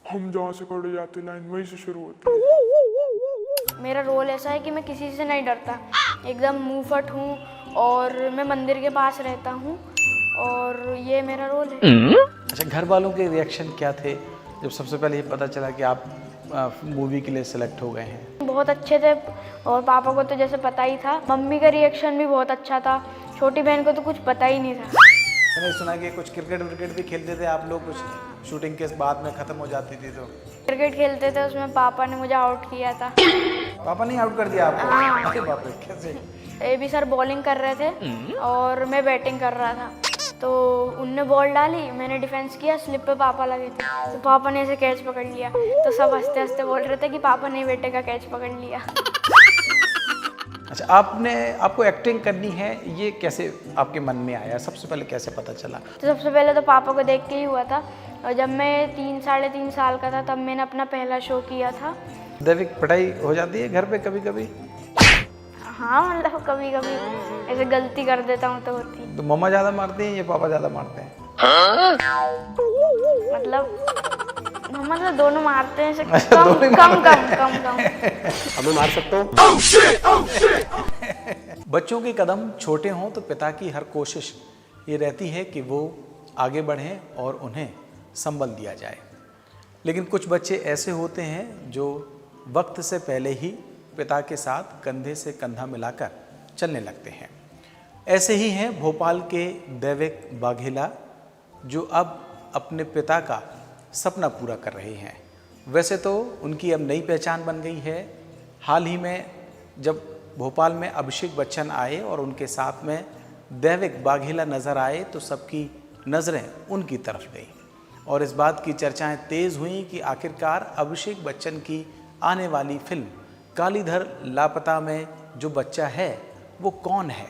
हम जहाँ से खड़े जाते लाइन वहीं से शुरू होती है। मेरा रोल ऐसा है कि मैं किसी से नहीं डरता, एकदम मुंह फट हूँ और मैं मंदिर के पास रहता हूँ और ये मेरा रोल है। अच्छा, घर वालों के रिएक्शन क्या थे जब सबसे पहले ये पता चला कि आप मूवी के लिए सिलेक्ट हो गए हैं? बहुत अच्छे थे और पापा को तो जैसे पता ही था। मम्मी का रिएक्शन भी बहुत अच्छा था, छोटी बहन को तो कुछ पता ही नहीं था। मैंने सुना कि कुछ क्रिकेट विकेट भी खेलते थे आप लोग, कुछ शूटिंग के बाद में ख़त्म हो जाती थी तो? क्रिकेट खेलते थे, उसमें पापा ने मुझे आउट किया था। पापा ने आउट कर दिया आपको? हाँ। अरे बाप रे, कैसे? AB सर बॉलिंग कर रहे थे और मैं बैटिंग कर रहा था, तो उनने बॉल डाली, मैंने डिफेंस किया, स्लिप पे पापा लगे थे, तो पापा ने ऐसे कैच पकड़ लिया, तो सब हंसते हंसते बोल रहे थे कि पापा ने बेटे का कैच पकड़ लिया। अच्छा, आपको एक्टिंग करनी है, ये कैसे आपके मन में आया? सबसे पहले कैसे पता चला? तो सबसे पहले तो पापा को देख के ही हुआ था, और जब मैं 3 साढ़े 3 साल का था तब मैंने अपना पहला शो किया था। दैविक पढ़ाई हो जाती है घर पे कभी कभी? हाँ, मतलब कभी कभी ऐसे गलती कर देता हूँ तो होती। तो मम्मा ज़्यादा मारती हैं या पापा ज़्यादा मारते हैं? मतलब दोनों मारते हैं, ऐसे अच्छा, कम दोनों कम कम कम कम। हमें मार सकते हो? बच्चों के कदम छोटे हों तो पिता की हर कोशिश ये रहती है कि वो आगे बढ़ें और उन्हें संबल दिया जाए। लेकिन कुछ बच्चे ऐसे होते हैं जो वक्त से पहले ही पिता के साथ कंधे से कंधा मिलाकर चलने लगते हैं। ऐसे ही हैं भोपाल के दैविक बाघेला, जो अब अपने पिता का सपना पूरा कर रहे हैं। वैसे तो उनकी अब नई पहचान बन गई है। हाल ही में जब भोपाल में अभिषेक बच्चन आए और उनके साथ में दैविक बाघेला नज़र आए तो सबकी नज़रें उनकी तरफ गई और इस बात की चर्चाएं तेज़ हुई कि आखिरकार अभिषेक बच्चन की आने वाली फिल्म कालीधर लापता में जो बच्चा है वो कौन है।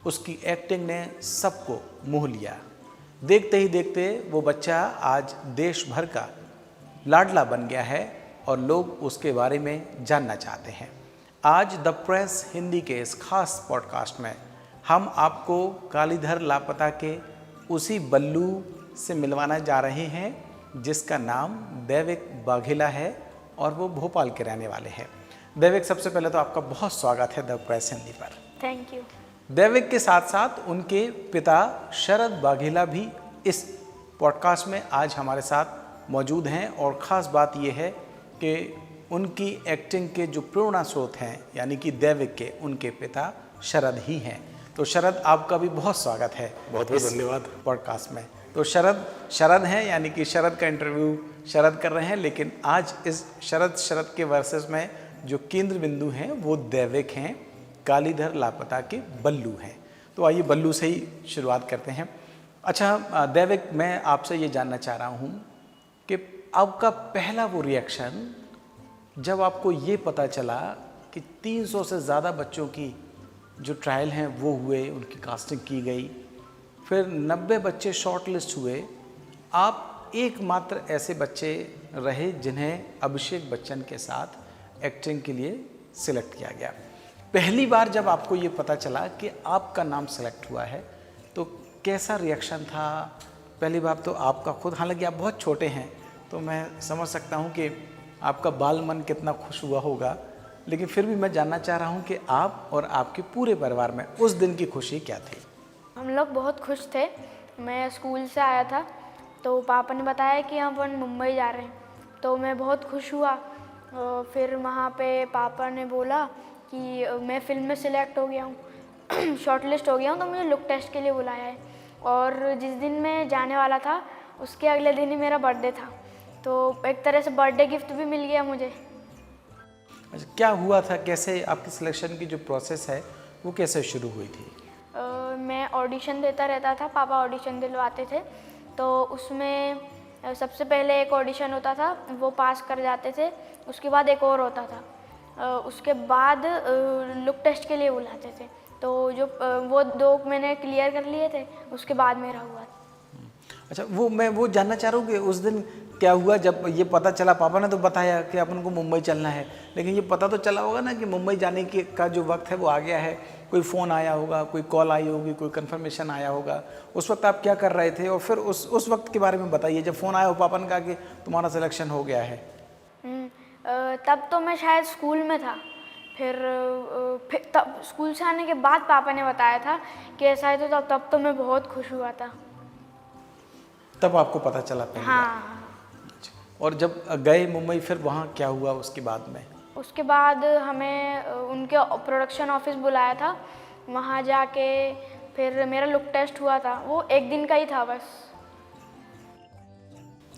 उसकी एक्टिंग ने सबको मोह लिया। देखते ही देखते वो बच्चा आज देश भर का लाडला बन गया है और लोग उसके बारे में जानना चाहते हैं। आज द प्रेस हिंदी के इस खास पॉडकास्ट में हम आपको कालीधर लापता के उसी बल्लू से मिलवाना जा रहे हैं जिसका नाम दैविक बाघेला है और वो भोपाल के रहने वाले हैं। दैविक, सबसे पहले तो आपका बहुत स्वागत है द प्रेस हिंदी पर। Thank you. दैविक के साथ साथ उनके पिता शरद बाघेला भी इस पॉडकास्ट में आज हमारे साथ मौजूद हैं और ख़ास बात यह है कि उनकी एक्टिंग के जो प्रेरणा स्रोत हैं यानी कि दैविक के उनके पिता शरद ही हैं। तो शरद, आपका भी बहुत स्वागत है बहुत बहुत धन्यवाद पॉडकास्ट में। तो शरद हैं यानी कि शरद का इंटरव्यू शरद कर रहे हैं, लेकिन आज इस शरद के वर्सेस में जो केंद्र बिंदु हैं वो दैविक हैं, कालीधर लापता के बल्लू हैं। तो आइए बल्लू से ही शुरुआत करते हैं। अच्छा दैविक, मैं आपसे ये जानना चाह रहा हूँ कि आपका पहला वो रिएक्शन जब आपको ये पता चला कि 300 से ज़्यादा बच्चों की जो ट्रायल हैं वो हुए, उनकी कास्टिंग की गई, फिर 90 बच्चे शॉर्ट लिस्ट हुए, आप एकमात्र ऐसे बच्चे रहे जिन्हें अभिषेक बच्चन के साथ एक्टिंग के लिए सिलेक्ट किया गया। पहली बार जब आपको ये पता चला कि आपका नाम सेलेक्ट हुआ है तो कैसा रिएक्शन था? पहली बार तो आपका खुद, हालांकि आप बहुत छोटे हैं तो मैं समझ सकता हूँ कि आपका बाल मन कितना खुश हुआ होगा, लेकिन फिर भी मैं जानना चाह रहा हूँ कि आप और आपके पूरे परिवार में उस दिन की खुशी क्या थी? हम लोग बहुत खुश थे। मैं स्कूल से आया था तो पापा ने बताया कि हम अपन मुंबई जा रहे हैं, तो मैं बहुत खुश हुआ। फिर वहाँ पे पापा ने बोला कि मैं फिल्म में सिलेक्ट हो गया हूँ, शॉर्ट लिस्ट हो गया हूँ, तो मुझे लुक टेस्ट के लिए बुलाया है। और जिस दिन मैं जाने वाला था उसके अगले दिन ही मेरा बर्थडे था, तो एक तरह से बर्थडे गिफ्ट भी मिल गया मुझे। अच्छा, क्या हुआ था, कैसे आपकी सिलेक्शन की जो प्रोसेस है वो कैसे शुरू हुई थी? मैं ऑडिशन देता रहता था, पापा ऑडिशन दिलवाते थे, तो उसमें सबसे पहले एक ऑडिशन होता था, वो पास कर जाते थे, उसके बाद एक और होता था, उसके बाद लुक टेस्ट के लिए बुलाते थे, तो जो वो 2 मैंने क्लियर कर लिए थे, उसके बाद मेरा हुआ। अच्छा, वो मैं वो जानना चाह रहा हूँ कि उस दिन क्या हुआ जब ये पता चला? पापा ने तो बताया कि अपन को मुंबई चलना है, लेकिन ये पता तो चला होगा ना कि मुंबई जाने के का जो वक्त है वो आ गया है। कोई फ़ोन आया होगा, कोई कॉल आई होगी, कोई कंफर्मेशन आया होगा। उस वक्त आप क्या कर रहे थे? और फिर उस वक्त के बारे में बताइए जब फ़ोन आया हो, पापा ने कहा कि तुम्हारा सिलेक्शन हो गया है। तब तो मैं शायद स्कूल में था। फिर तब स्कूल से आने के बाद पापा ने बताया था कि ऐसा है, तो तब तो मैं बहुत खुश हुआ था। तब आपको पता चला पहली बार? हाँ। और जब गए मुंबई फिर वहाँ क्या हुआ उसके बाद में? उसके बाद हमें उनके प्रोडक्शन ऑफिस बुलाया था। वहाँ जाके फिर मेरा लुक टेस्ट हुआ था। वो एक दिन का ही था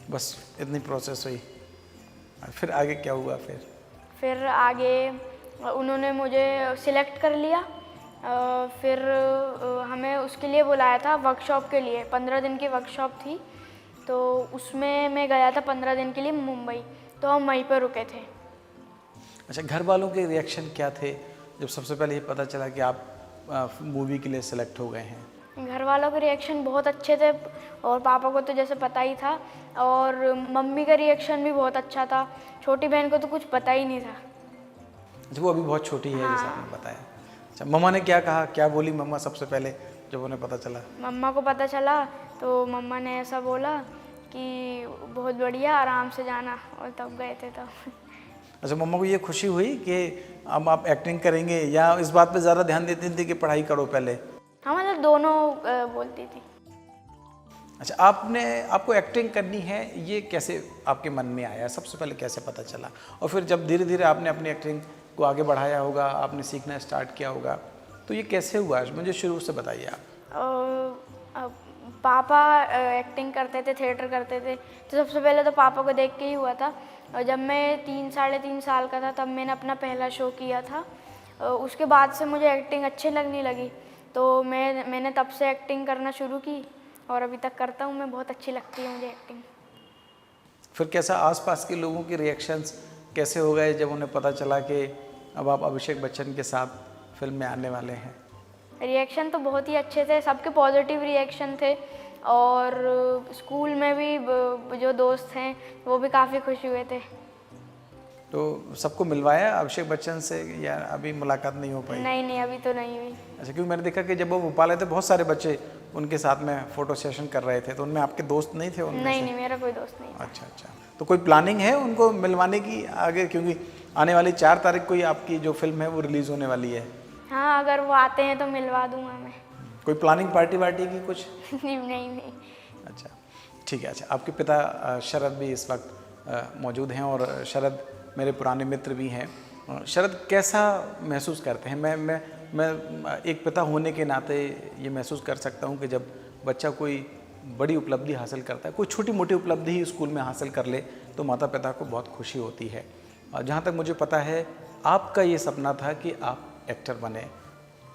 बस इतनी प्रोसेस हुई। फिर आगे क्या हुआ? फिर आगे उन्होंने मुझे सिलेक्ट कर लिया। फिर हमें उसके लिए बुलाया था वर्कशॉप के लिए। 15 दिन की वर्कशॉप थी, तो उसमें मैं गया था 15 दिन के लिए मुंबई। तो हम वहीं पर रुके थे। अच्छा, घर वालों के रिएक्शन क्या थे जब सबसे पहले ये पता चला कि आप मूवी के लिए सिलेक्ट हो गए हैं? घर वालों के रिएक्शन बहुत अच्छे थे, और पापा को तो जैसे पता ही था, और मम्मी का रिएक्शन भी बहुत अच्छा था। छोटी बहन को तो कुछ पता ही नहीं था। अच्छा, वो अभी बहुत छोटी है जैसा आपने बताया। अच्छा, मम्मा ने क्या कहा? क्या बोली मम्मा सबसे पहले जब उन्हें पता चला? मम्मा को पता चला तो मम्मा ने ऐसा बोला कि बहुत बढ़िया, आराम से जाना, और तब गए थे तब। अच्छा, मम्मा को ये खुशी हुई कि अब आप एक्टिंग करेंगे, या इस बात पे ज़्यादा ध्यान देती थी कि पढ़ाई करो पहले? हाँ, मतलब दोनों बोलती थी। अच्छा, आपको एक्टिंग करनी है, ये कैसे आपके मन में आया? सबसे पहले कैसे पता चला? और फिर जब धीरे धीरे आपने अपनी एक्टिंग को आगे बढ़ाया होगा, आपने सीखना स्टार्ट किया होगा, तो ये कैसे हुआ? मुझे शुरू से बताइए आप। पापा एक्टिंग करते थे, थिएटर करते थे, तो सबसे पहले तो पापा को देख के ही हुआ था। और जब मैं 3-3.5 साल का था तब मैंने अपना पहला शो किया था। उसके बाद से मुझे एक्टिंग अच्छी लगने लगी, तो मैंने तब से एक्टिंग करना शुरू की, और अभी तक करता हूँ मैं। बहुत अच्छी लगती है मुझे एक्टिंग। फिर कैसा आसपास के लोगों के रिएक्शंस कैसे हो गए जब उन्हें पता चला कि अब आप अभिषेक बच्चन के साथ फिल्म में आने वाले हैं? रिएक्शन तो बहुत ही अच्छे थे, सबके पॉजिटिव रिएक्शन थे। और स्कूल में भी जो दोस्त हैं वो भी काफ़ी खुश हुए थे। तो सबको मिलवाया अभिषेक बच्चन से, या अभी मुलाकात नहीं हो पाई? नहीं, अभी तो नहीं हुई। अच्छा, क्योंकि मैंने देखा कि जब वो भोपाल आए थे बहुत सारे बच्चे उनके साथ में फ़ोटो सेशन कर रहे थे, तो उनमें आपके दोस्त नहीं थे उनमें से? नहीं, मेरा कोई दोस्त नहीं। अच्छा, तो कोई प्लानिंग है उनको मिलवाने की आगे? क्योंकि आने वाली 4 तारीख को ही आपकी जो फिल्म है वो रिलीज़ होने वाली है। हाँ, अगर वो आते हैं तो मिलवा दूंगा मैं। कोई प्लानिंग पार्टी वार्टी की कुछ? नहीं। अच्छा, ठीक है। अच्छा, आपके पिता शरद भी इस वक्त मौजूद हैं, और शरद मेरे पुराने मित्र भी हैं। शरद, कैसा महसूस करते हैं? मैं एक पिता होने के नाते ये महसूस कर सकता हूँ कि जब बच्चा कोई बड़ी उपलब्धि हासिल करता है, कोई छोटी मोटी उपलब्धि ही स्कूल में हासिल कर ले, तो माता पिता को बहुत खुशी होती है। और जहाँ तक मुझे पता है आपका ये सपना था कि आप एक्टर बने।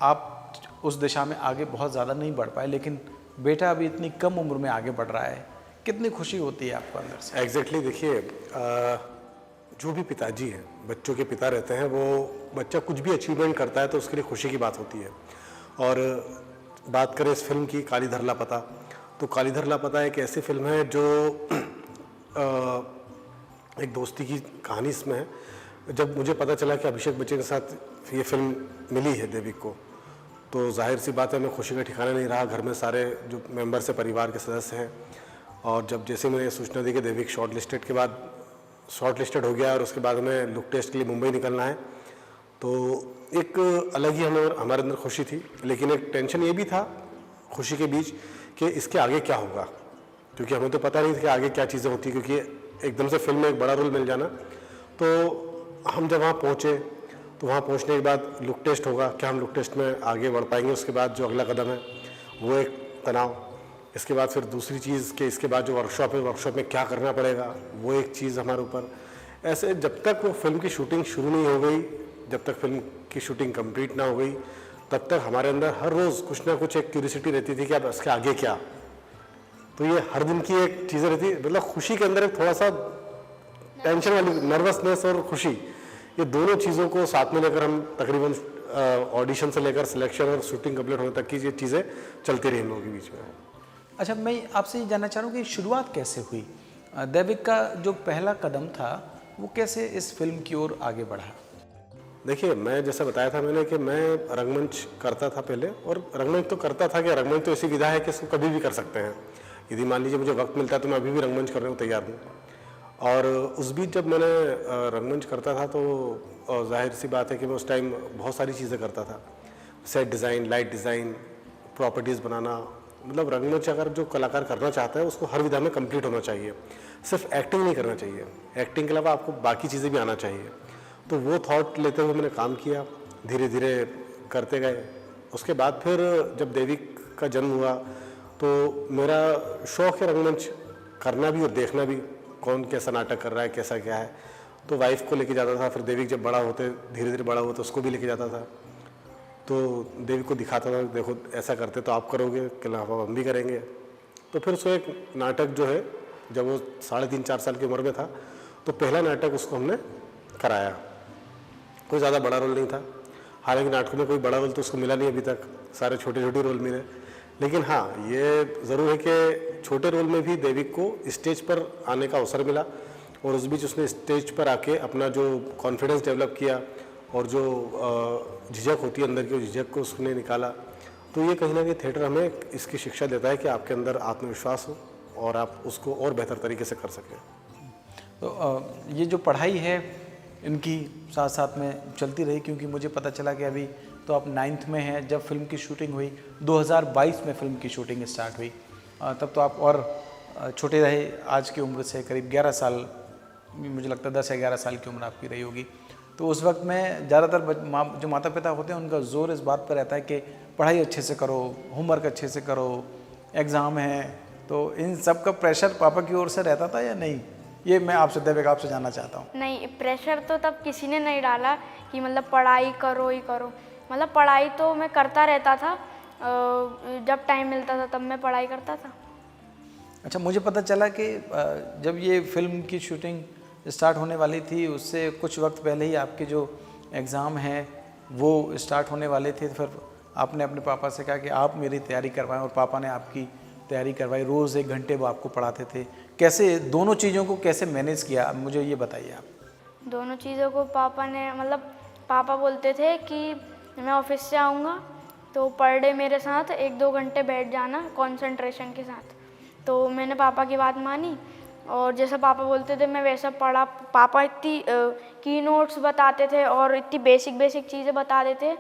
आप उस दिशा में आगे बहुत ज़्यादा नहीं बढ़ पाए, लेकिन बेटा अभी इतनी कम उम्र में आगे बढ़ रहा है, कितनी खुशी होती है आपको अंदर से? एग्जैक्टली देखिए, जो भी पिताजी हैं, बच्चों के पिता रहते हैं, वो बच्चा कुछ भी अचीवमेंट करता है तो उसके लिए खुशी की बात होती है। और बात करें इस फिल्म की, कालीधर लापता, तो कालीधर लापता एक ऐसी फिल्म है जो एक दोस्ती की कहानी इसमें है। जब मुझे पता चला कि अभिषेक बच्चन के साथ ये फिल्म मिली है देविक को, तो जाहिर सी बात है मैं खुशी का ठिकाना नहीं रहा। घर में सारे जो मेंबर्स हैं, परिवार के सदस्य हैं, और जब जैसे मैंने सूचना दी कि देविक शॉर्ट लिस्टेड हो गया और उसके बाद हमें लुक टेस्ट के लिए मुंबई निकलना है, तो एक अलग ही हमारे अंदर खुशी थी। लेकिन एक टेंशन ये भी था खुशी के बीच कि इसके आगे क्या होगा, क्योंकि हमें तो पता नहीं था कि आगे क्या चीज़ें होती, क्योंकि एकदम से फिल्म में एक बड़ा रोल मिल जाना। तो हम जब वहाँ पहुँचे तो वहाँ पहुँचने के बाद लुक टेस्ट होगा, क्या हम लुक टेस्ट में आगे बढ़ पाएंगे, उसके बाद जो अगला कदम है वो एक तनाव। इसके बाद फिर दूसरी चीज़ कि इसके बाद जो वर्कशॉप है, वर्कशॉप में क्या करना पड़ेगा, वो एक चीज़ हमारे ऊपर। ऐसे जब तक वो फिल्म की शूटिंग शुरू नहीं हो गई, जब तक फिल्म की शूटिंग कंप्लीट ना हो गई, तब तक हमारे अंदर हर रोज़ कुछ ना कुछ एक क्यूरियोसिटी रहती थी कि अब इसके आगे क्या। तो ये हर दिन की एक चीज़ें रहती, मतलब खुशी के अंदर एक थोड़ा सा टेंशन वाली, नर्वसनेस और खुशी, ये दोनों चीज़ों को साथ में लेकर हम तकरीबन ऑडिशन से लेकर सिलेक्शन और शूटिंग कंप्लीट होने तक की ये चीज़ें चलती रही हम लोगों के बीच में। अच्छा, मैं आपसे ये जानना चाह रहा हूँ कि शुरुआत कैसे हुई? दैविक का जो पहला कदम था वो कैसे इस फिल्म की ओर आगे बढ़ा? देखिए, मैं जैसा बताया था मैंने कि मैं रंगमंच करता था पहले, और रंगमंच तो करता था कि रंगमंच तो ऐसी विधा है कि इसको कभी भी कर सकते हैं। यदि मान लीजिए मुझे वक्त मिलता है तो मैं अभी भी रंगमंच करने को तैयार हूँ। और उस बीच जब मैंने रंगमंच करता था तो जाहिर सी बात है कि मैं उस टाइम बहुत सारी चीज़ें करता था। Set design, light design, properties बनाना। मतलब रंगमंच अगर जो कलाकार करना चाहता है उसको हर विधा में कंप्लीट होना चाहिए, सिर्फ एक्टिंग नहीं करना चाहिए। एक्टिंग के अलावा आपको बाकी चीज़ें भी आना चाहिए। तो वो थॉट लेते हुए मैंने काम किया, धीरे धीरे करते गए। उसके बाद फिर जब देविक का जन्म हुआ तो मेरा शौक़ है रंगमंच करना भी और देखना भी, कौन कैसा नाटक कर रहा है, कैसा क्या है। तो वाइफ को लेके जाता था, फिर देविक जब बड़ा होते धीरे धीरे बड़ा हुआ तो उसको भी लेके जाता था। तो देविक को दिखाता था, देखो ऐसा करते तो आप करोगे, कि हम भी करेंगे। तो फिर उसको एक नाटक जो है, जब वो 3.5-4 साल की उम्र में था तो पहला नाटक उसको हमने कराया। कोई ज़्यादा बड़ा रोल नहीं था, हालांकि नाटकों में कोई बड़ा रोल तो उसको मिला नहीं अभी तक, सारे छोटे छोटे रोल मिले। लेकिन हाँ, ये ज़रूर है कि छोटे रोल में भी देविक को स्टेज पर आने का अवसर मिला, और उस बीच उसने स्टेज पर आके अपना जो कॉन्फिडेंस डेवलप किया और जो झिझक होती है अंदर की, उस झिझक को उसने निकाला। तो ये कहीं ना कहीं थिएटर हमें इसकी शिक्षा देता है कि आपके अंदर आत्मविश्वास हो और आप उसको और बेहतर तरीके से कर सकें। तो ये जो पढ़ाई है इनकी साथ साथ में चलती रही, क्योंकि मुझे पता चला कि अभी तो आप 9th में हैं। जब फिल्म की शूटिंग हुई 2022 में फिल्म की शूटिंग स्टार्ट हुई, तब तो आप और छोटे रहे, आज की उम्र से करीब 11 साल, मुझे लगता है 10 या 11 साल की उम्र आपकी रही होगी। तो उस वक्त में ज़्यादातर जो माता पिता होते हैं उनका जोर इस बात पर रहता है कि पढ़ाई अच्छे से करो, होमवर्क अच्छे से करो, एग्ज़ाम है। तो इन सब का प्रेशर पापा की ओर से रहता था या नहीं? ये मैं आपसे दैविक आपसे जानना चाहता हूँ। नहीं, प्रेशर तो तब किसी ने नहीं डाला कि मतलब पढ़ाई करो ही करो। मतलब पढ़ाई तो मैं करता रहता था, जब टाइम मिलता था तब मैं पढ़ाई करता था। अच्छा, मुझे पता चला कि जब ये फिल्म की शूटिंग स्टार्ट होने वाली थी उससे कुछ वक्त पहले ही आपके जो एग्ज़ाम हैं वो स्टार्ट होने वाले थे। फिर आपने अपने पापा से कहा कि आप मेरी तैयारी करवाएं, और पापा ने आपकी तैयारी करवाई। रोज़ 1 घंटे वो आपको पढ़ाते थे। कैसे दोनों चीज़ों को कैसे मैनेज किया, मुझे ये बताइए आप। दोनों चीज़ों को पापा ने, मतलब पापा बोलते थे कि मैं ऑफिस से आऊँगा तो पर डे मेरे साथ 1-2 घंटे बैठ जाना कंसंट्रेशन के साथ। तो मैंने पापा की बात मानी और जैसा पापा बोलते थे मैं वैसा पढ़ा। पापा इतनी की नोट्स बताते थे और इतनी बेसिक चीज़ें बता देते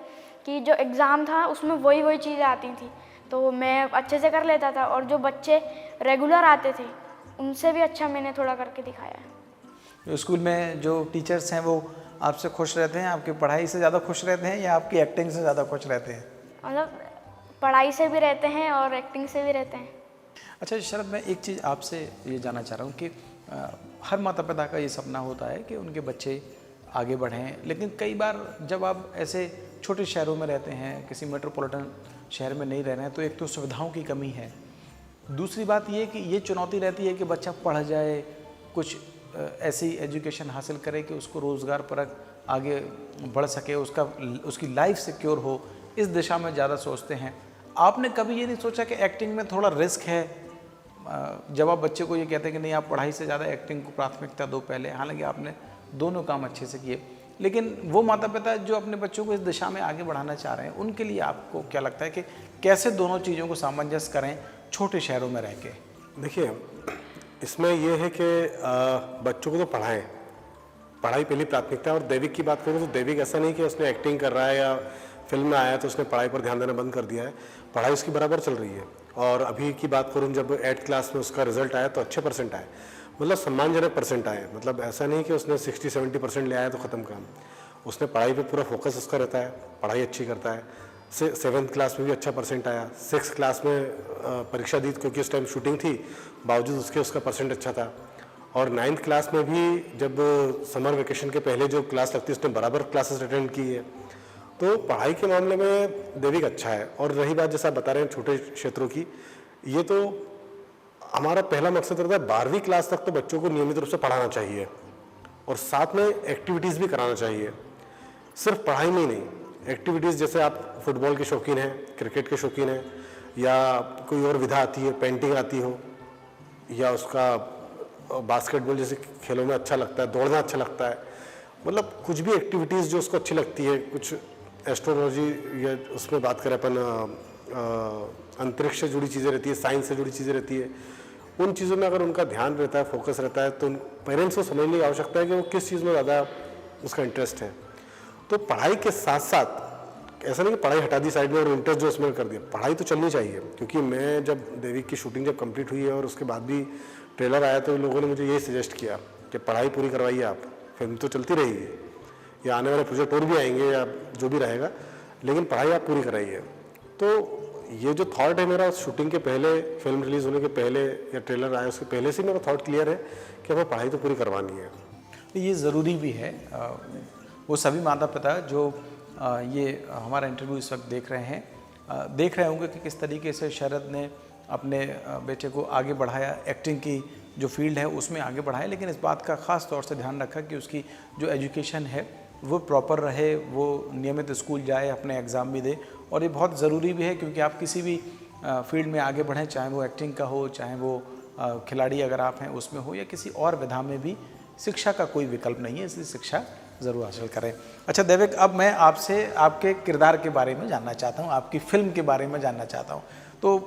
कि जो एग्ज़ाम था उसमें वही चीज़ें आती थी, तो मैं अच्छे से कर लेता था। और जो बच्चे रेगुलर आते थे उनसे भी अच्छा मैंने थोड़ा करके दिखाया है। स्कूल में जो टीचर्स हैं वो आपसे खुश रहते हैं, आपकी पढ़ाई से ज़्यादा खुश रहते हैं या आपकी एक्टिंग से ज़्यादा खुश रहते हैं? मतलब पढ़ाई से भी रहते हैं और एक्टिंग से भी रहते हैं। अच्छा शरद, मैं एक चीज़ आपसे ये जानना चाह रहा हूँ कि हर माता पिता का ये सपना होता है कि उनके बच्चे आगे बढ़ें, लेकिन कई बार जब आप ऐसे छोटे शहरों में रहते हैं, किसी मेट्रोपॉलिटन शहर में नहीं रह रहे हैं, तो एक तो सुविधाओं की कमी है, दूसरी बात ये कि ये चुनौती रहती है कि बच्चा पढ़ जाए, कुछ ऐसी एजुकेशन हासिल करे कि उसको रोज़गार परक आगे बढ़ सके, उसकी लाइफ सिक्योर हो, इस दिशा में ज़्यादा सोचते हैं। आपने कभी ये नहीं सोचा कि एक्टिंग में थोड़ा रिस्क है? जब आप बच्चे को ये कहते हैं कि नहीं आप पढ़ाई से ज़्यादा एक्टिंग को प्राथमिकता दो पहले, हालांकि आपने दोनों काम अच्छे से किए, लेकिन वो माता पिता जो अपने बच्चों को इस दिशा में आगे बढ़ाना चाह रहे हैं, उनके लिए आपको क्या लगता है कि कैसे दोनों चीज़ों को सामंजस्य करें छोटे शहरों में रह के? देखिए, इसमें यह है कि बच्चों को तो पढ़ाएं, पढ़ाई पहली प्राथमिकता है। और दैविक की बात करूँ तो दैविक ऐसा नहीं कि उसने एक्टिंग कर रहा है या फिल्म में आया तो उसने पढ़ाई पर ध्यान देना बंद कर दिया है। पढ़ाई उसकी बराबर चल रही है। और अभी की बात करूँ, जब 8th क्लास में उसका रिजल्ट आया तो अच्छे परसेंट आए, मतलब सम्मानजनक परसेंट आए। मतलब ऐसा नहीं कि उसने 60-70% ले आया तो ख़त्म काम। उसने पढ़ाई पे पूरा फोकस उसका रहता है, पढ़ाई अच्छी करता है। 7th क्लास में भी अच्छा परसेंट आया। 6th क्लास में परीक्षा दी क्योंकि उस टाइम शूटिंग थी, बावजूद उसके उसका परसेंट अच्छा था। और 9th क्लास में भी जब समर वेकेशन के पहले जो क्लास लगती है उसने बराबर क्लासेस अटेंड की है। तो पढ़ाई के मामले में दैविक अच्छा है। और रही बात जैसा आप बता रहे हैं छोटे क्षेत्रों की, ये तो हमारा पहला मकसद रहता है 12वीं क्लास तक तो बच्चों को नियमित रूप से पढ़ाना चाहिए और साथ में एक्टिविटीज़ भी कराना चाहिए। सिर्फ पढ़ाई में ही नहीं, एक्टिविटीज़ जैसे आप फुटबॉल के शौकीन हैं, क्रिकेट के शौकीन हैं, या कोई और विधा आती है, पेंटिंग आती हो, या उसका बास्केटबॉल जैसे खेलों में अच्छा लगता है, दौड़ना अच्छा लगता है, मतलब कुछ भी एक्टिविटीज़ जो उसको अच्छी लगती है, कुछ एस्ट्रोलॉजी या उसमें बात करें अपन अंतरिक्ष से जुड़ी चीज़ें रहती है, साइंस से जुड़ी चीज़ें रहती है, उन चीज़ों में अगर उनका ध्यान रहता है, फोकस रहता है, तो पेरेंट्स को समझने की आवश्यकता है कि वो किस चीज़ में ज़्यादा उसका इंटरेस्ट है। तो पढ़ाई के साथ साथ ऐसा नहीं कि पढ़ाई हटा दी साइड में और इंटरेस्ट जो उसमें कर दिया, पढ़ाई तो चलनी चाहिए। क्योंकि मैं जब देवी की शूटिंग जब कंप्लीट हुई है और उसके बाद भी ट्रेलर आया तो लोगों ने मुझे यही सजेस्ट किया कि पढ़ाई पूरी करवाइए आप, फिल्म तो चलती रहेगी या आने वाले प्रोजेक्ट और भी आएंगे या जो भी रहेगा, लेकिन पढ़ाई आप पूरी कराइए। तो ये जो थॉट है मेरा उस शूटिंग के पहले, फिल्म रिलीज़ होने के पहले या ट्रेलर आया उसके पहले से मेरा थॉट क्लियर है कि हमें पढ़ाई तो पूरी करवानी है। ये ज़रूरी भी है। वो सभी माता पिता जो ये हमारा इंटरव्यू इस वक्त देख रहे हैं, देख रहे होंगे कि किस तरीके से शरद ने अपने बेटे को आगे बढ़ाया, एक्टिंग की जो फील्ड है उसमें आगे बढ़ाया, लेकिन इस बात का ख़ास तौर से ध्यान रखा कि उसकी जो एजुकेशन है वो प्रॉपर रहे, वो नियमित स्कूल जाए, अपने एग्ज़ाम भी दे। और ये बहुत ज़रूरी भी है क्योंकि आप किसी भी फील्ड में आगे बढ़ें, चाहे वो एक्टिंग का हो, चाहे वो खिलाड़ी अगर आप हैं उसमें हो, या किसी और विधा में भी, शिक्षा का कोई विकल्प नहीं है, इसलिए शिक्षा ज़रूर हासिल करें। अच्छा दैविक, अब मैं आपसे आपके किरदार के बारे में जानना चाहता हूँ, आपकी फ़िल्म के बारे में जानना चाहता हूँ। तो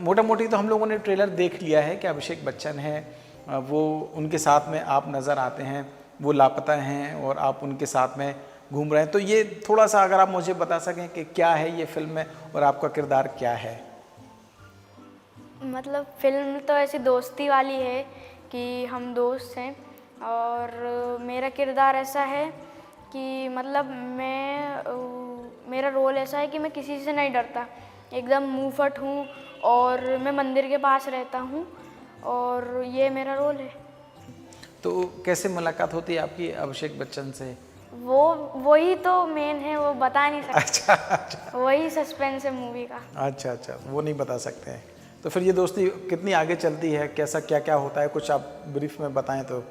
मोटा मोटी तो हम लोगों ने ट्रेलर देख लिया है कि अभिषेक बच्चन हैं, वो उनके साथ में आप नज़र आते हैं, वो लापता हैं और आप उनके साथ में घूम रहे हैं। तो ये थोड़ा सा अगर आप मुझे बता सकें कि क्या है ये फिल्म में और आपका किरदार क्या है? मतलब फिल्म तो ऐसी दोस्ती वाली है कि हम दोस्त हैं, और मेरा किरदार ऐसा है कि मतलब मेरा रोल ऐसा है कि मैं किसी से नहीं डरता, एकदम मुँहफट हूँ और मैं मंदिर के पास रहता हूँ, और ये मेरा रोल है। तो कैसे मुलाकात होती है आपकी अभिषेक बच्चन से? वही तो मेन है, वो बता नहीं सकते। अच्छा। वही सस्पेंस है मूवी का। अच्छा, वो नहीं बता सकते हैं। तो फिर ये दोस्ती कितनी आगे चलती है, कैसा क्या क्या होता है, कुछ आप ब्रीफ में बताएं तो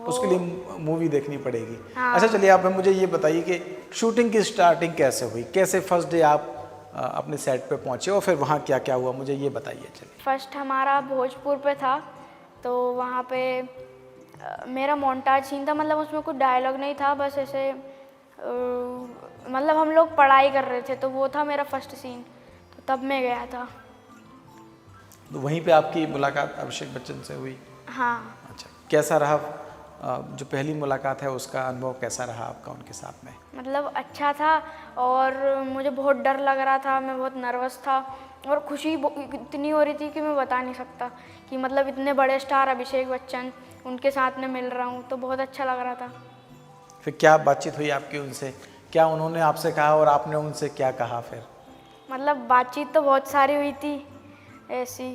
उसके लिए मूवी देखनी पड़ेगी। हाँ। अच्छा चलिए, आप मुझे ये बताइए कि शूटिंग की स्टार्टिंग कैसे हुई, कैसे फर्स्ट डे आप अपने सेट पे पहुंचे और फिर वहाँ क्या क्या हुआ, मुझे ये बताइए। चलिए, फर्स्ट हमारा भोजपुर पे था, तो वहाँ पे मेरा मोन्टाज सीन था, मतलब उसमें कुछ डायलॉग नहीं था, बस ऐसे मतलब हम लोग पढ़ाई कर रहे थे, तो वो था मेरा फर्स्ट सीन, तो तब मैं गया था। तो वहीं पे आपकी मुलाकात अभिषेक बच्चन से हुई? हाँ। अच्छा, कैसा रहा जो पहली मुलाकात है, उसका अनुभव कैसा रहा आपका उनके साथ में? मतलब अच्छा था, और मुझे बहुत डर लग रहा था, मैं बहुत नर्वस था, और खुशी इतनी हो रही थी कि मैं बता नहीं सकता कि मतलब इतने बड़े स्टार अभिषेक बच्चन, उनके साथ में मिल रहा हूँ, तो बहुत अच्छा लग रहा था। फिर क्या बातचीत हुई आपकी उनसे, क्या उन्होंने आपसे कहा और आपने उनसे क्या कहा फिर? मतलब बातचीत तो बहुत सारी हुई थी ऐसी।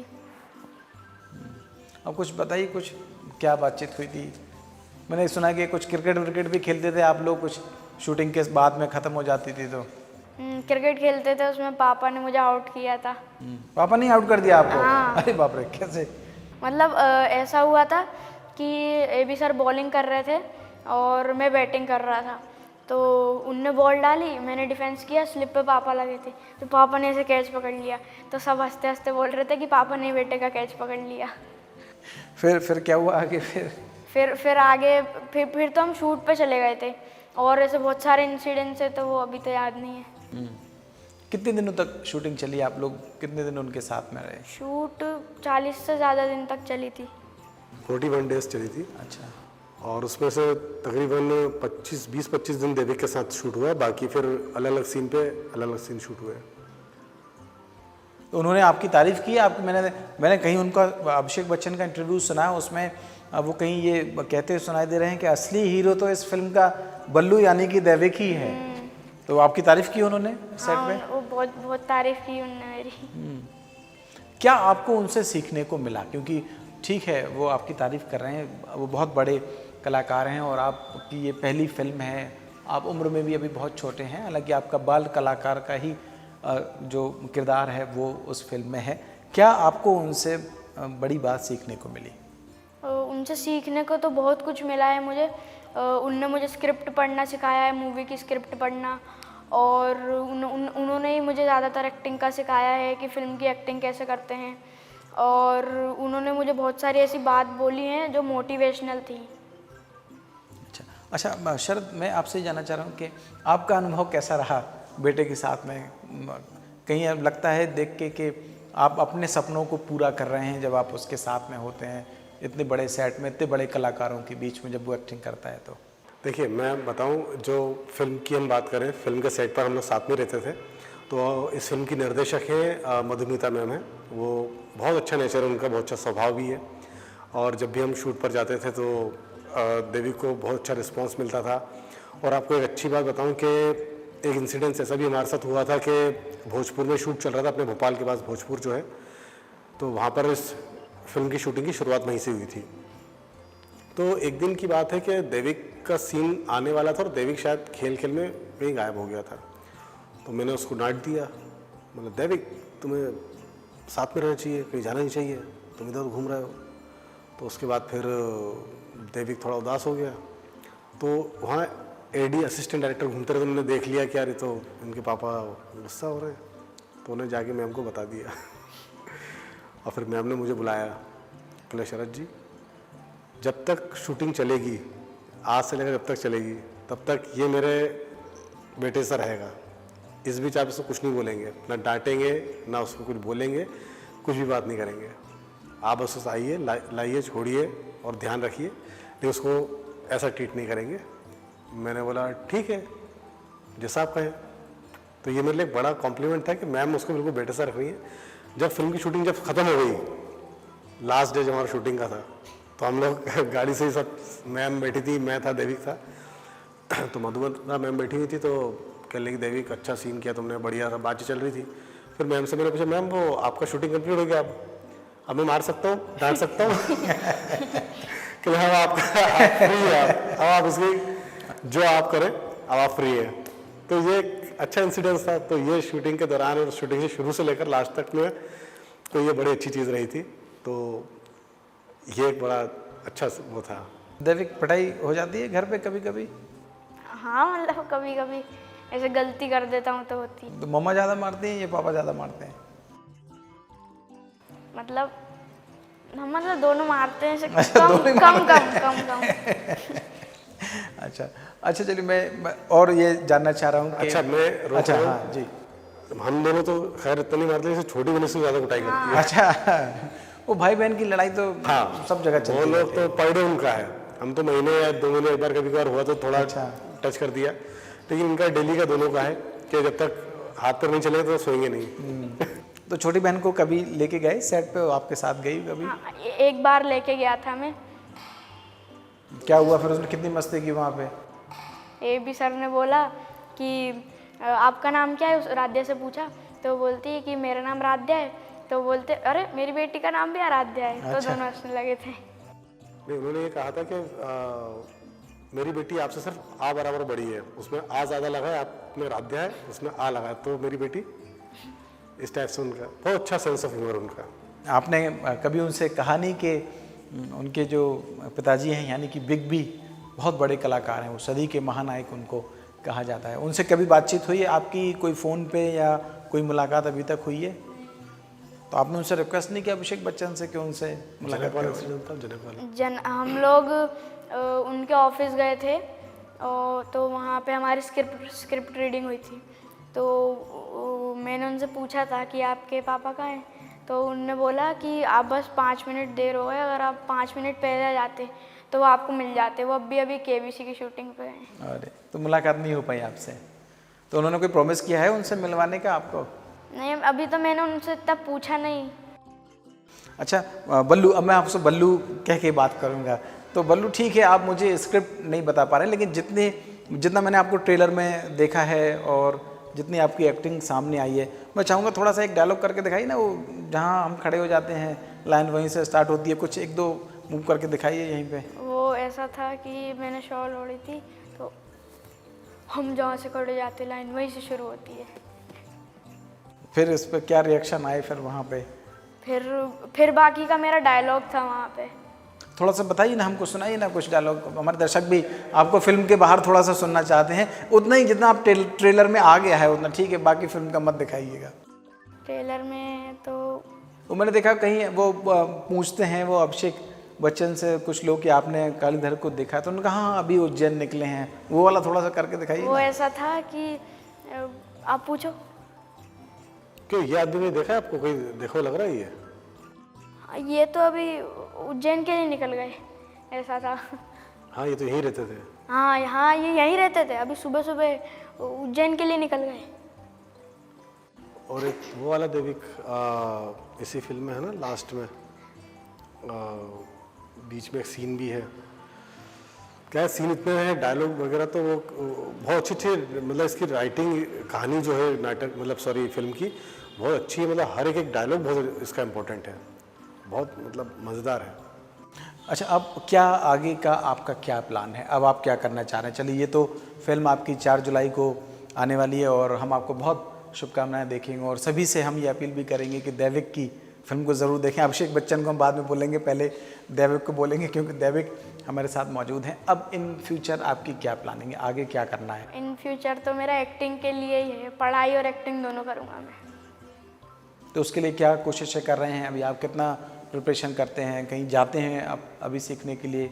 अब कुछ बताइए, कुछ क्या बातचीत हुई थी? मैंने सुना कि कुछ क्रिकेट विकेट भी खेलते थे आप लोग, कुछ शूटिंग के बाद में ख़त्म हो जाती थी तो? क्रिकेट खेलते थे, उसमें पापा ने मुझे आउट किया था। पापा ने आउट कर दिया आपको? हाँ। अरे बाप रे, कैसे? मतलब ऐसा हुआ था कि AB सर बॉलिंग कर रहे थे और मैं बैटिंग कर रहा था, तो उनने बॉल डाली, मैंने डिफेंस किया, स्लिप पे पापा लगे थे, तो पापा ने ऐसे कैच पकड़ लिया, तो सब हंसते हंसते बोल रहे थे कि पापा ने बेटे का कैच पकड़ लिया। फिर क्या हुआ आगे? फिर आगे फिर तो हम शूट पे चले गए थे, और ऐसे बहुत सारे इंसिडेंट्स है, तो वो अभी तो याद नहीं है। कितने दिनों तक शूटिंग चली, आप लोग कितने दिन उनके साथ में रहे? शूट 40 से ज़्यादा दिन तक चली थी। 41 डेज चली थी। अच्छा। और उसमें से तकरीबन 20-25 दिन देविक के साथ शूट हुआ है, बाकी फिर अलग अलग सीन पे अलग अलग सीन शूट हुए। तो उन्होंने आपकी तारीफ़ की? आप मैंने कहीं उनका अभिषेक बच्चन का इंटरव्यू सुना, उसमें वो कहीं ये कहते सुनाई दे रहे हैं कि असली हीरो तो इस फिल्म का बल्लू यानी कि देविक ही है। तो आपकी तारीफ़ की उन्होंने सेट पे? वो बहुत तारीफ़ की उन्होंने मेरी। क्या आपको उनसे सीखने को मिला? क्योंकि ठीक है, वो आपकी तारीफ़ कर रहे हैं, वो बहुत बड़े कलाकार हैं और आपकी ये पहली फिल्म है, आप उम्र में भी अभी बहुत छोटे हैं, हालांकि आपका बाल कलाकार का ही जो किरदार है वो उस फिल्म में है। क्या आपको उनसे बड़ी बात सीखने को मिली? उनसे सीखने को तो बहुत कुछ मिला है मुझे। उनने मुझे स्क्रिप्ट पढ़ना सिखाया है, मूवी की स्क्रिप्ट पढ़ना, और उन्होंने ही मुझे ज़्यादातर एक्टिंग का सिखाया है कि फ़िल्म की एक्टिंग कैसे करते हैं। और उन्होंने मुझे बहुत सारी ऐसी बात बोली हैं जो मोटिवेशनल थी। अच्छा शरद, मैं आपसे जानना चाह रहा हूँ कि आपका अनुभव कैसा रहा बेटे के साथ में? कहीं अब लगता है देख के कि आप अपने सपनों को पूरा कर रहे हैं जब आप उसके साथ में होते हैं, इतने बड़े सेट में, इतने बड़े कलाकारों के बीच में जब वो एक्टिंग करता है? तो देखिए, मैं बताऊं, जो फिल्म की हम बात करें, फिल्म के सेट पर हम लोग साथ में रहते थे। तो इस फिल्म की निर्देशक हैं मधुमिता मैम है। वो बहुत अच्छा नेचर है उनका, बहुत अच्छा स्वभाव भी है। और जब भी हम शूट पर जाते थे तो देवी को बहुत अच्छा रिस्पांस मिलता था। और आपको एक अच्छी बात बताऊं कि एक इंसिडेंस ऐसा भी हमारे साथ हुआ था कि भोजपुर में शूट चल रहा था, अपने भोपाल के पास भोजपुर जो है, तो वहाँ पर इस फिल्म की शूटिंग की शुरुआत वहीं से हुई थी। तो एक दिन की बात है कि देविक का सीन आने वाला था और देविक शायद खेल खेल में कहीं गायब हो गया था। तो मैंने उसको डांट दिया, मतलब देविक तुम्हें साथ में रहना चाहिए, कहीं जाना नहीं चाहिए, तुम इधर घूम रहे हो। तो उसके बाद फिर देविक थोड़ा उदास हो गया। तो वहाँ एडी असिस्टेंट डायरेक्टर घूमते रहे, उन्होंने देख लिया कि यार ये तो इनके पापा गुस्सा हो रहे हैं। तो उन्हें जाके मैम को बता दिया और फिर मैम ने मुझे बुलाया, बोले शरद जी, जब तक शूटिंग चलेगी, आज से लेकर जब तक चलेगी, तब तक ये मेरे बेटे से रहेगा। इस बीच आप इसको कुछ नहीं बोलेंगे, ना डांटेंगे, ना उसको कुछ बोलेंगे, कुछ भी बात नहीं करेंगे। आप बस उसे आइए, लाइए, छोड़िए और ध्यान रखिए, लेकिन उसको ऐसा ट्रीट नहीं करेंगे। मैंने बोला ठीक है, जैसा आप कहें। तो ये मेरे लिए एक बड़ा कॉम्प्लीमेंट था कि मैम उसको बिल्कुल बेटे से रख रही है। जब फिल्म की शूटिंग जब ख़त्म हो गई, लास्ट डे जब हमारा शूटिंग का था, तो हम लोग गाड़ी से ही सब, मैम बैठी थी, मैं था, देविक था। तो मधुमिता मैम बैठी हुई थी, तो कह लगी देविक अच्छा सीन किया तुमने, बढ़िया, सब बातचीत चल रही थी। फिर मैम से मैंने पूछा, मैम वो आपका शूटिंग कंप्लीट हो गया, अब मैं मार सकता हूँ, डांट सकता हूँ? कि हाँ, आप फ्री है, अब आप उसकी जो आप करें, अब आप फ्री है। तो ये एक अच्छा इंसिडेंस था। तो ये शूटिंग के दौरान और शूटिंग से शुरू से लेकर लास्ट तक में, तो ये बड़ी अच्छी चीज़ रही थी। तो ये एक बड़ा अच्छा वो था। देविक, पढ़ाई हो जाती है घर पे कभी कभी? हाँ, मतलब कभी कभी ऐसे गलती कर देता हूँ तो होती। तो मम्मा ज़्यादा मारती हैं या पापा ज़्यादा मारते हैं? मतलब हम मतलब दोनों मारते हैं, ऐसे अच्छा, कम दोनों ही कम मारते कम कम कम। अच्छा चलिए, मैं और ये जानना चाह रहा हूँ कि अच्छा, मैं रोक अच्छा रहा हूँ। हाँ जी, हम दोनों तो खैर इतना नहीं मारते, जैसे छोटी बहन से ज़्यादा कुटाई करती है। अच्छा वो भाई बहन की लड़ाई तो हाँ, सब जगह वो चलती लोग तो पर डे उनका है। हम तो महीने या 2 महीने एक बार कभी कभार हुआ तो थोड़ा अच्छा। टच कर दिया, लेकिन इनका डेली का दोनों का है कि जब तक हाथ पर नहीं चले तो सोएंगे नहीं। तो छोटी बहन को कभी लेके गए सेट पे? वो आपके साथ गई कभी? हाँ, एक बार लेके गया था मैं। क्या हुआ फिर? उसने कितनी मस्ती की वहाँ पे? ए बी सर ने बोला कि आपका नाम क्या है, राध्या से पूछा, तो बोलती है कि मेरा नाम राध्या है। तो बोलते अरे मेरी बेटी का नाम भी आराध्या है। अच्छा। तो दोनों हंसने लगे थे। नहीं, उन्होंने ये कहा था कि मेरी बेटी आपसे सिर्फ आ बराबर बड़ी है, उसमें आ ज़्यादा लगा है, आप में राध्या है, उसमें आ लगा है, तो मेरी बेटी, इस टाइप से उनका बहुत अच्छा सेंस ऑफ ह्यूमर उनका। आपने कभी उनसे कहा नहीं कि उनके जो पिताजी हैं यानी कि बिग बी बहुत बड़े कलाकार हैं, वो सदी के महानायक उनको कहा जाता है, उनसे कभी बातचीत हुई है आपकी? कोई फ़ोन पे या कोई मुलाकात अभी तक हुई है? तो आपने उनसे रिक्वेस्ट नहीं किया अभिषेक बच्चन से कि उनसे मुलाकात करें? हम लोग उनके ऑफिस गए थे तो वहाँ पे हमारी स्क्रिप्ट रीडिंग हुई थी। तो मैंने उनसे पूछा था कि आपके पापा कहाँ हैं? तो उनने बोला कि आप बस 5 मिनट देर हो गए, अगर आप 5 मिनट पहले जाते तो वो आपको मिल जाते। वो अभी केबीसी की शूटिंग पे हैं। अरे, तो मुलाकात नहीं हो पाई आपसे? तो उन्होंने कोई प्रॉमिस किया है उनसे मिलवाने का आपको? नहीं, अभी तो मैंने उनसे इतना पूछा नहीं। अच्छा बल्लू, अब मैं आपसे बल्लू कह के बात करूँगा। तो बल्लू ठीक है, आप मुझे स्क्रिप्ट नहीं बता पा रहे, लेकिन जितना मैंने आपको ट्रेलर में देखा है और जितनी आपकी एक्टिंग सामने आई है, मैं चाहूँगा थोड़ा सा एक डायलॉग करके दिखाइए ना, वो जहाँ हम खड़े हो जाते हैं लाइन वहीं से स्टार्ट होती है, कुछ 1-2 मूव करके दिखाइए यहीं पे। वो ऐसा था कि मैंने शॉल ओढ़ी थी, तो हम जहाँ से खड़े जाते लाइन वहीं से शुरू होती है। फिर इस पर क्या रिएक्शन आए फिर वहाँ पे? फिर बाकी का मेरा डायलॉग था वहाँ पे। थोड़ा सा बताइए ना, हमको सुनाइए ना कुछ डायलॉग। हमारे दर्शक भी आपको फिल्म के बाहर थोड़ा सा सुनना चाहते हैं, उतना ही जितना आप ट्रेलर में आ गया है उतना ठीक है, बाकी फिल्म का मत दिखाइएगा। ट्रेलर में तो वो मैंने देखा कहीं वो पूछते हैं वो अभिषेक बच्चन से कुछ लोग कि आपने कालीधर को देखा, तो उन्होंने कहा हाँ अभी उज्जैन निकले हैं, वो वाला थोड़ा सा करके दिखाइए वो ना। ऐसा था कि आप पूछो। क्यों, ये आदमी ने देखा है आपको, कोई देखो लग रहा है ये तो अभी उज्जैन के लिए निकल गए, ऐसा था। हाँ ये तो यहीं रहते थे। हाँ यहाँ ये यहीं रहते थे, अभी सुबह सुबह उज्जैन के लिए निकल गए। और एक वो वाला देविक इसी फिल्म में है ना, लास्ट में बीच में एक सीन भी है। क्या सीन इतने हैं, डायलॉग वगैरह तो वो बहुत अच्छे मतलब इसकी राइटिंग, कहानी जो है नाटक मतलब सॉरी फिल्म की बहुत अच्छी है, मतलब हर एक डायलॉग बहुत इसका इम्पोर्टेंट है, बहुत मतलब मज़ेदार है। अच्छा, अब क्या आगे का आपका क्या प्लान है, अब आप क्या करना चाह रहे हैं? चलिए, ये तो फिल्म आपकी 4 जुलाई को आने वाली है और हम आपको बहुत शुभकामनाएं देखेंगे और सभी से हम ये अपील भी करेंगे कि दैविक की फिल्म को ज़रूर देखें। अभिषेक बच्चन को हम बाद में बोलेंगे, पहले दैविक को बोलेंगे क्योंकि दैविक हमारे साथ मौजूद हैं। अब इन फ्यूचर आपकी क्या प्लानिंग है, आगे क्या करना है? इन फ्यूचर तो मेरा एक्टिंग के लिए ही है, पढ़ाई और एक्टिंग दोनों करूँगा मैं। तो उसके लिए क्या कोशिशें कर रहे हैं अभी आप? कितना प्रिपरेशन करते हैं? कहीं जाते हैं आप अभी सीखने के लिए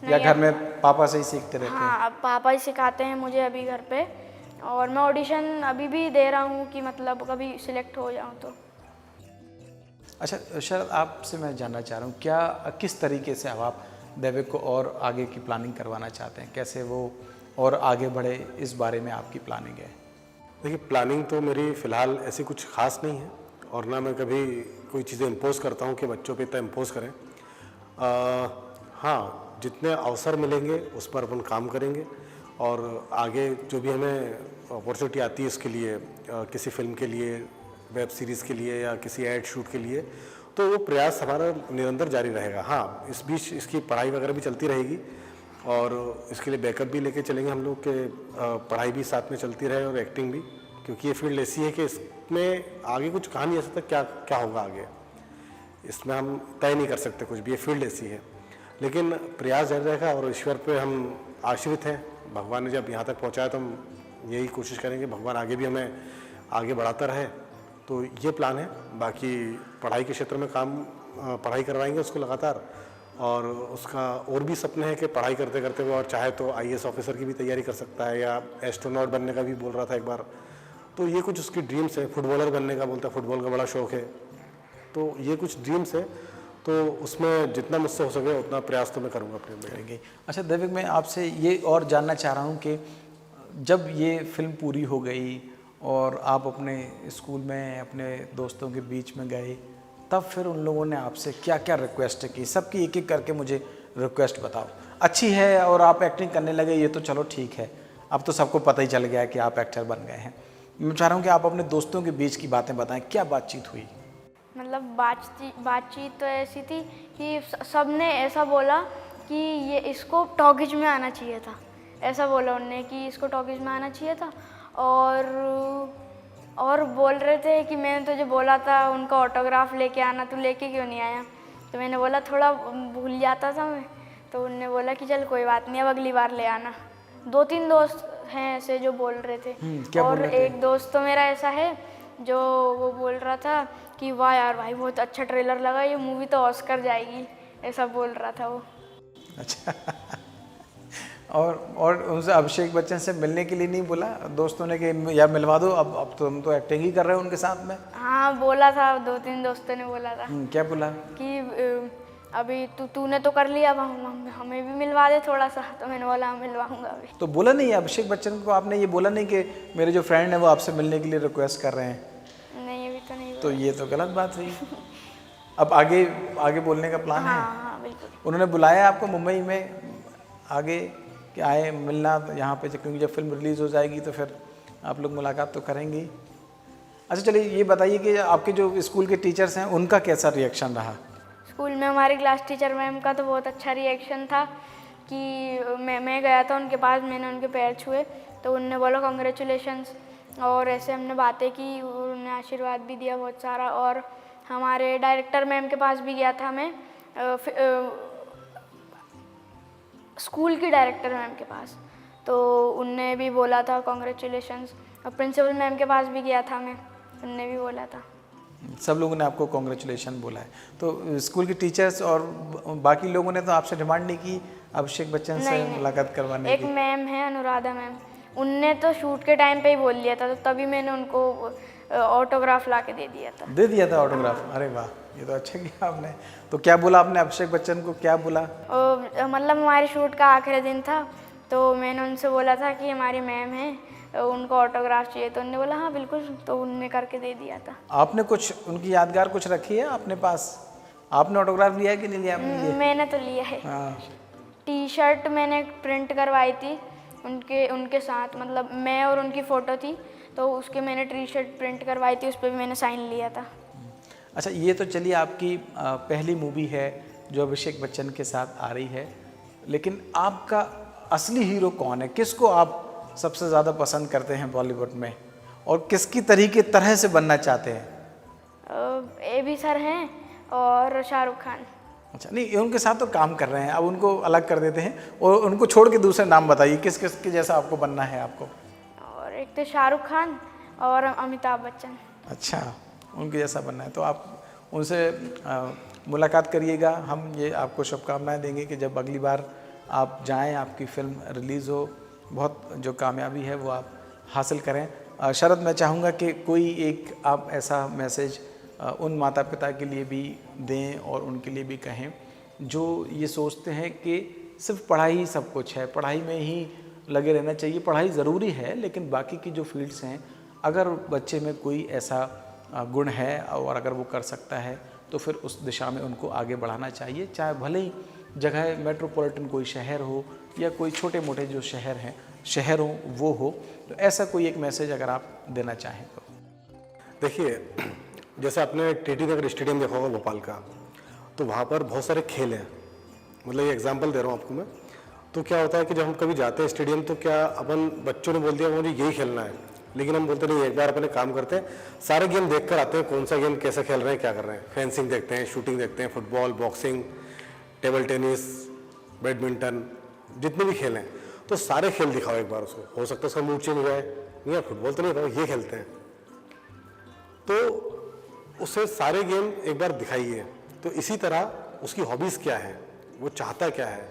या घर में पापा से ही सीखते रहते हैं? हाँ, अब पापा ही सिखाते हैं मुझे अभी घर पे, और मैं ऑडिशन अभी भी दे रहा हूँ कि मतलब कभी सिलेक्ट हो जाऊँ तो। अच्छा शरद, आपसे मैं जानना चाह रहा हूँ, क्या किस तरीके से अब आप दैविक को और आगे की प्लानिंग करवाना चाहते हैं? कैसे वो और आगे बढ़े, इस बारे में आपकी प्लानिंग है? देखिए, प्लानिंग तो मेरी फ़िलहाल ऐसी कुछ ख़ास नहीं है और ना मैं कभी कोई चीज़ें इम्पोज़ करता हूँ कि बच्चों पे इतना इम्पोज़ करें। हाँ, जितने अवसर मिलेंगे उस पर अपन काम करेंगे और आगे जो भी हमें अपॉर्चुनिटी आती है इसके लिए, किसी फिल्म के लिए, वेब सीरीज़ के लिए या किसी ऐड शूट के लिए, तो वो प्रयास हमारा निरंतर जारी रहेगा। हाँ, इस बीच इसकी पढ़ाई वगैरह भी चलती रहेगी और इसके लिए बैकअप भी लेके चलेंगे हम लोग के, पढ़ाई भी साथ में चलती रहे और एक्टिंग भी, क्योंकि ये फील्ड ऐसी है कि इसमें आगे कुछ कहा नहीं जा सकता क्या क्या होगा आगे, इसमें हम तय नहीं कर सकते कुछ भी, ये फील्ड ऐसी है। लेकिन प्रयास जारी रहेगा और ईश्वर पे हम आश्रित हैं। भगवान ने जब यहाँ तक पहुँचाया तो हम यही कोशिश करेंगे भगवान आगे भी हमें आगे बढ़ाता रहे, तो ये प्लान है। बाकी पढ़ाई के क्षेत्र में काम, पढ़ाई करवाएंगे उसको लगातार, और उसका और भी सपने हैं कि पढ़ाई करते करते वो और चाहे तो IAS ऑफिसर की भी तैयारी कर सकता है या एस्ट्रोनॉट बनने का भी बोल रहा था एक बार, तो ये कुछ उसकी ड्रीम्स है। फुटबॉलर बनने का बोलता है, फुटबॉल का बड़ा शौक है, तो ये कुछ ड्रीम्स है, तो उसमें जितना मुझसे हो सके उतना प्रयास तो मैं करूँगा अपने बेटे। अच्छा दैविक, मैं आपसे ये और जानना चाह रहा हूँ कि जब ये फिल्म पूरी हो गई और आप अपने स्कूल में अपने दोस्तों के बीच में गए, तब फिर उन लोगों ने आपसे क्या क्या रिक्वेस्ट की? सबकी एक एक करके मुझे रिक्वेस्ट बताओ। अच्छी है और आप एक्टिंग करने लगे, ये तो चलो ठीक है, अब तो सबको पता ही चल गया है कि आप एक्टर बन गए हैं। मैं चाह रहा हूँ कि आप अपने दोस्तों के बीच की बातें बताएं, क्या बातचीत हुई? मतलब बातचीत तो ऐसी थी कि सब ने ऐसा बोला कि ये इसको टॉकीज में आना चाहिए था, ऐसा बोला उनने कि इसको टॉकीज में आना चाहिए था। और बोल रहे थे कि मैंने तुझे बोला था उनका ऑटोग्राफ लेके आना, तू लेके क्यों नहीं आया? तो मैंने बोला थोड़ा भूल जाता था मैं, तो उनने बोला कि चल कोई बात नहीं, अब अगली बार ले आना। 2-3 दोस्त हैं ऐसे जो बोल रहे थे। क्या और बोल रहे थे? एक दोस्त तो मेरा ऐसा है जो वो बोल रहा था कि वाह यार भाई बहुत अच्छा ट्रेलर लगा, ये मूवी तो ऑस्कर जाएगी, ऐसा बोल रहा था वो। अच्छा और उनसे अभिषेक बच्चन से मिलने के लिए नहीं बोला दोस्तों ने कि यार मिलवा दो, अब तो हम तो एक्टिंग ही कर रहे हैं उनके साथ में? हाँ बोला था, 2-3 दोस्तों ने बोला था। क्या बोला? कि अभी तूने तो कर लिया, अब हमें भी मिलवा दे थोड़ा सा। तो मैंने बोला मिलवाऊंगा अभी। तो बोला नहीं अभिषेक बच्चन को आपने ये बोला नहीं कि मेरे जो फ्रेंड है वो आपसे मिलने के लिए रिक्वेस्ट कर रहे हैं? नहीं, अभी तो नहीं बोला। तो ये तो गलत बात हुई। अब आगे बोलने का प्लान है? हाँ बिल्कुल। उन्होंने बुलाया आपको मुंबई में आगे कि आए मिलना यहाँ पे, क्योंकि जब फिल्म रिलीज़ हो जाएगी तो फिर आप लोग मुलाकात तो करेंगे ही। अच्छा चलिए ये बताइए कि आपके जो स्कूल के टीचर्स हैं उनका कैसा रिएक्शन रहा? स्कूल में हमारी क्लास टीचर मैम का तो बहुत अच्छा रिएक्शन था कि मैं गया था उनके पास, मैंने उनके पैर छुए तो उनने बोला कॉन्ग्रेचुलेशंस, और ऐसे हमने बातें की, उन्होंने आशीर्वाद भी दिया बहुत सारा। और हमारे डायरेक्टर मैम के पास भी गया था मैं, स्कूल की डायरेक्टर मैम के पास, तो उनने भी बोला था कॉन्ग्रेचुलेशंस। और प्रिंसिपल मैम के पास भी गया था मैं, उनने भी बोला था। सब लोगों ने आपको कॉन्ग्रेचुलेशन बोला है। तो स्कूल के टीचर्स और बाकी लोगों ने तो आपसे डिमांड नहीं की अभिषेक बच्चन से नहीं। मुलाकात करवाने एक की? मैम है अनुराधा मैम, उनने तो शूट के टाइम पे ही बोल लिया था, तो तभी मैंने उनको ऑटोग्राफ ला के दे दिया था। दे दिया था ऑटोग्राफ? अरे वाह, ये तो अच्छा किया आपने। तो क्या बोला आपने अभिषेक बच्चन को, क्या बोला? मतलब हमारे शूट का आखिरी दिन था, तो मैंने उनसे बोला था कि हमारी मैम है, उनको ऑटोग्राफ चाहिए, तो उन्होंने बोला हाँ बिल्कुल, तो उनने करके दे दिया था। आपने कुछ उनकी यादगार कुछ रखी है अपने पास? आपने ऑटोग्राफ लिया है कि नहीं लिया आपने? मैंने तो लिया है। हाँ। टी शर्ट मैंने प्रिंट करवाई थी उनके साथ, मतलब मैं और उनकी फ़ोटो थी, तो उसके मैंने टी शर्ट प्रिंट करवाई थी, उस पर भी मैंने साइन लिया था। अच्छा, ये तो चलिए आपकी पहली मूवी है जो अभिषेक बच्चन के साथ आ रही है, लेकिन आपका असली हीरो कौन है? किसको आप सबसे ज़्यादा पसंद करते हैं बॉलीवुड में, और किसकी तरह से बनना चाहते हैं? AB सर हैं और शाहरुख खान। अच्छा, नहीं उनके साथ तो काम कर रहे हैं, अब उनको अलग कर देते हैं और उनको छोड़ के दूसरे नाम बताइए, किस किस के जैसा आपको बनना है आपको? और एक तो शाहरुख खान और अमिताभ बच्चन। अच्छा, उनके जैसा बनना है, तो आप उनसे मुलाकात करिएगा। हम ये आपको शुभकामनाएं देंगे कि जब अगली बार आप जाएं, आपकी फ़िल्म रिलीज़ हो, बहुत जो कामयाबी है वो आप हासिल करें। शरद, मैं चाहूँगा कि कोई एक आप ऐसा मैसेज उन माता पिता के लिए भी दें और उनके लिए भी कहें जो ये सोचते हैं कि सिर्फ पढ़ाई ही सब कुछ है, पढ़ाई में ही लगे रहना चाहिए। पढ़ाई ज़रूरी है, लेकिन बाकी की जो फील्ड्स हैं, अगर बच्चे में कोई ऐसा गुण है और अगर वो कर सकता है तो फिर उस दिशा में उनको आगे बढ़ाना चाहिए। चाहे भले ही जगह मेट्रोपॉलिटन कोई शहर हो या कोई छोटे मोटे जो शहर हो वो हो, तो ऐसा कोई एक मैसेज अगर आप देना चाहें तो। देखिए, जैसे आपने TT नगर स्टेडियम देखा होगा भोपाल का, तो वहाँ पर बहुत सारे खेल हैं। मतलब ये एग्जांपल दे रहा हूँ आपको मैं। तो क्या होता है कि जब हम कभी जाते हैं स्टेडियम, तो क्या अपन बच्चों ने बोल दिया मुझे यही खेलना है, लेकिन हम बोलते नहीं, एक बार अपने काम करते हैं, सारे गेम देख कर आते हैं, कौन सा गेम कैसे खेल रहे हैं, क्या कर रहे हैं। फेंसिंग देखते हैं, शूटिंग देखते हैं, football, boxing, table tennis, badminton, जितने भी खेल हैं, तो सारे खेल दिखाओ एक बार उसको। हो सकता है उसका मूड चेंज हो जाए, नहीं यार फुटबॉल तो नहीं खाओ, ये खेलते हैं, तो उसे सारे गेम एक बार दिखाइए। तो इसी तरह उसकी हॉबीज़ क्या है, वो चाहता क्या है,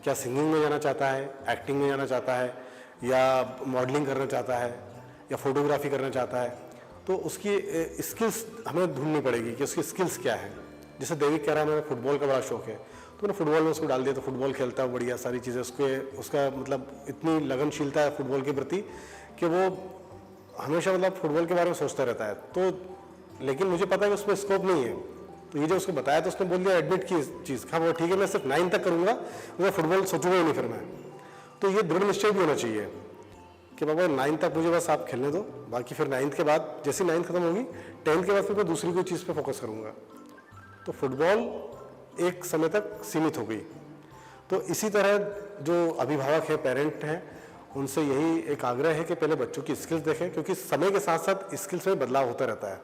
क्या सिंगिंग में जाना चाहता है, एक्टिंग में जाना चाहता है, या मॉडलिंग करना चाहता है, या फोटोग्राफी करना चाहता है, तो उसकी स्किल्स हमें ढूंढनी पड़ेगी कि उसकी स्किल्स क्या है। जैसे देविक कह रहा है मेरा फुटबॉल का बड़ा शौक है, तो मैंने फुटबॉल में उसको डाल दिया, तो फुटबॉल खेलता है, बढ़िया सारी चीज़ें उसका मतलब इतनी लगनशीलता है फुटबॉल के प्रति कि वो हमेशा मतलब फुटबॉल के बारे में सोचता रहता है। तो लेकिन मुझे पता है कि उसमें स्कोप नहीं है, तो ये जो उसको बताया तो उसने बोल दिया एडमिट की चीज़, हाँ वो ठीक है, मैं सिर्फ 9 तक करूँगा, मैं फुटबॉल सोचूंगा ही नहीं फिर मैं। तो ये दृढ़ निश्चय भी होना चाहिए कि बाबा 9 तक मुझे बस आप खेलने दो, बाकी फिर 9 के बाद जैसे 9 खत्म होगी, 10 के बाद फिर मैं दूसरी कोई चीज़ पे फोकस करूँगा। तो फुटबॉल एक समय तक सीमित हो गई। तो इसी तरह जो अभिभावक है, पेरेंट हैं, उनसे यही एक आग्रह है कि पहले बच्चों की स्किल्स देखें, क्योंकि समय के साथ साथ स्किल्स में बदलाव होता रहता है।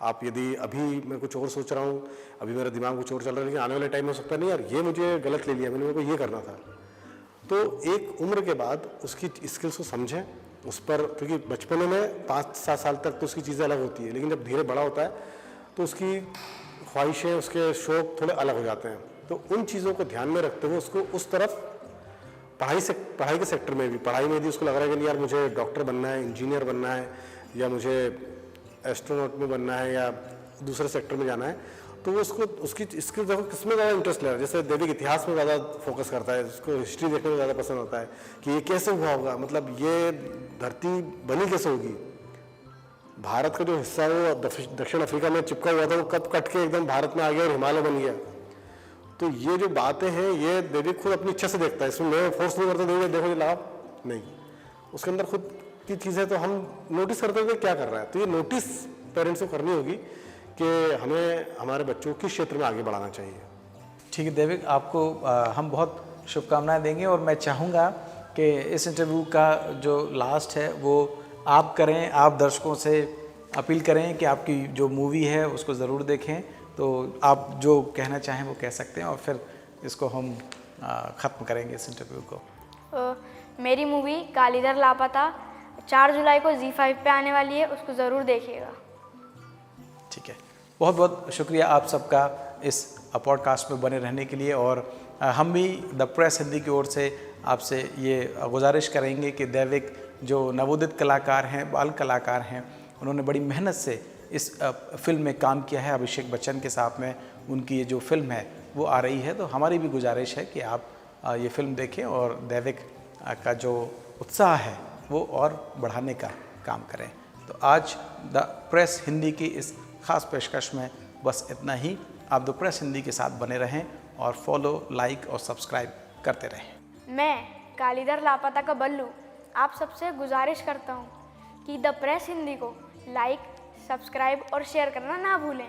आप यदि अभी मैं कुछ और सोच रहा हूँ, अभी मेरा दिमाग कुछ और चल रहा है, लेकिन आने वाले टाइम में हो सकता नहीं यार ये मुझे गलत ले लिया, मैंने, मेरे को ये करना था। तो एक उम्र के बाद उसकी स्किल्स को समझें उस पर, क्योंकि बचपन में 5-7 साल तक तो उसकी चीज़ें अलग होती है, लेकिन जब धीरे बड़ा होता है तो उसकी ख्वाहिशें, उसके शौक थोड़े अलग हो जाते हैं। तो उन चीज़ों को ध्यान में रखते हुए उसको उस तरफ पढ़ाई के सेक्टर में भी, पढ़ाई में यदि उसको लग रहा है कि नहीं यार मुझे डॉक्टर बनना है, इंजीनियर बनना है, या मुझे एस्ट्रोनॉट में बनना है, या दूसरे सेक्टर में जाना है, तो वो उसको उसकी स्किल देखो किसमें ज़्यादा इंटरेस्ट ले रहा है। जैसे देविक इतिहास में ज़्यादा फोकस करता है, उसको हिस्ट्री देखने में ज़्यादा पसंद आता है कि ये कैसे हुआ होगा, मतलब ये धरती बनी कैसे होगी, भारत का जो हिस्सा है वो दक्षिण अफ्रीका में चिपका हुआ था, वो कब कट के एकदम भारत में आ गया और हिमालय बन गया। तो ये जो बातें हैं ये देविक खुद अपनी इच्छा से देखता है, इसमें मैं फोर्स नहीं करता देविक देखो ये लाभ नहीं, उसके अंदर खुद की चीज़ है, तो हम नोटिस करते हैं कि क्या कर रहा है। तो ये नोटिस पेरेंट्स को करनी होगी कि हमें हमारे बच्चों किस क्षेत्र में आगे बढ़ाना चाहिए। ठीक है देविक, आपको हम बहुत शुभकामनाएं देंगे, और मैं चाहूँगा कि इस इंटरव्यू का जो लास्ट है वो आप करें, आप दर्शकों से अपील करें कि आपकी जो मूवी है उसको ज़रूर देखें। तो आप जो कहना चाहें वो कह सकते हैं, और फिर इसको हम ख़त्म करेंगे इस इंटरव्यू को। मेरी मूवी कालीधर लापता 4 जुलाई को ZEE5 पे आने वाली है, उसको ज़रूर देखिएगा। ठीक है। बहुत बहुत शुक्रिया आप सबका इस पॉडकास्ट में बने रहने के लिए। और हम भी द प्रेस हिंदी की ओर से आपसे ये गुजारिश करेंगे कि दैविक जो नवोदित कलाकार हैं, बाल कलाकार हैं, उन्होंने बड़ी मेहनत से इस फिल्म में काम किया है। अभिषेक बच्चन के साथ में उनकी ये जो फिल्म है वो आ रही है, तो हमारी भी गुजारिश है कि आप ये फिल्म देखें और दैविक का जो उत्साह है वो और बढ़ाने का काम करें। तो आज द प्रेस हिंदी की इस ख़ास पेशकश में बस इतना ही। आप द प्रेस हिंदी के साथ बने रहें और फॉलो, लाइक और सब्सक्राइब करते रहें। मैं कालीधर लापता का बल्लू आप सबसे गुजारिश करता हूँ कि द प्रेस हिंदी को लाइक, सब्सक्राइब और शेयर करना ना भूलें।